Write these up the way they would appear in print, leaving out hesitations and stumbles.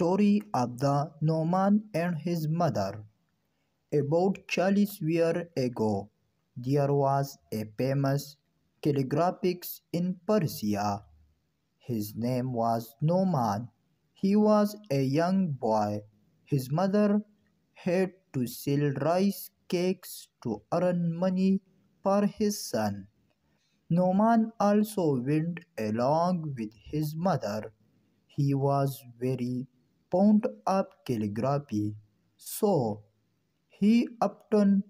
Story of the Noman and his mother. About 40 years ago, there was a famous calligraphist in Persia. His name was Noman. He was a young boy. His mother had to sell rice cakes to earn money for his son. Noman also went along with his mother. He was very fond of calligraphy, so he often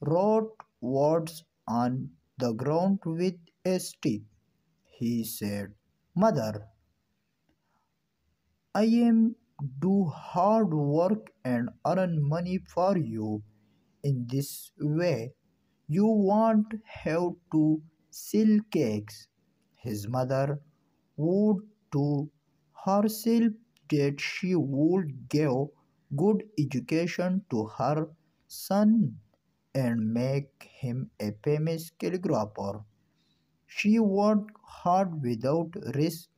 wrote words on the ground with a stick. He said, "Mother, I am do hard work and earn money for you. In this way, you won't have to sell cakes." His mother vowed to herself that she would give good education to her son and make him a famous calligrapher. She worked hard without rest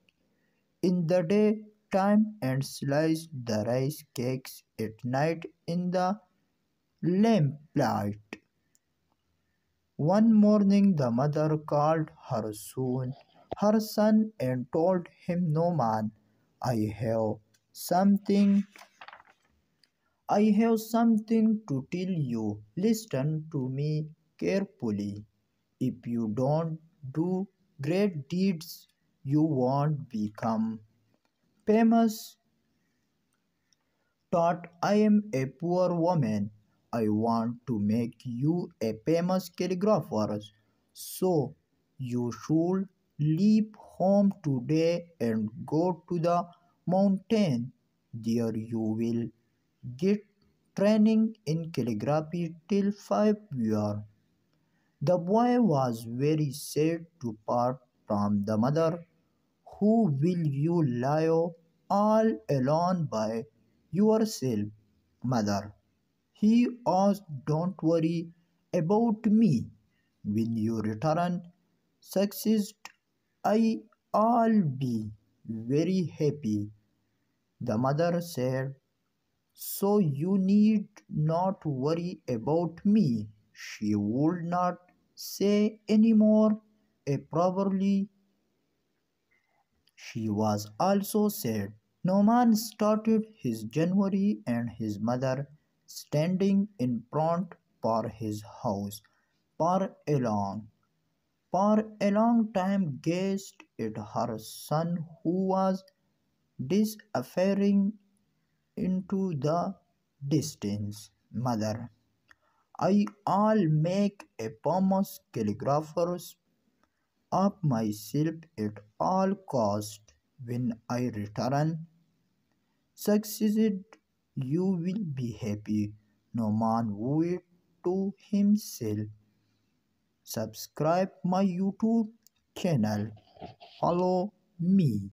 in the daytime and sliced the rice cakes at night in the lamplight. One morning the mother called her son and told him, "No man, I have something I have something to tell you. Listen to me carefully. If you don't do great deeds, you won't become famous. Thought I am a poor woman. I want to make you a famous calligrapher. So you should leave home today and go to the mountain. There you will get training in calligraphy till 5 years." The boy was very sad to part from the mother. "Who will you leave all alone by yourself, mother?" he asked. "Don't worry about me. When you return success, I'll be very happy." The mother said, "So you need not worry about me." She would not say any more. Probably she was also sad. Noman started his January and his mother standing in front for his house for a long time gazed at her son who was disappearing into the distance. "Mother, I'll make a famous calligrapher of myself at all cost. When I return succeeded, you will be happy." No man vowed to himself. Subscribe my YouTube channel. Follow me.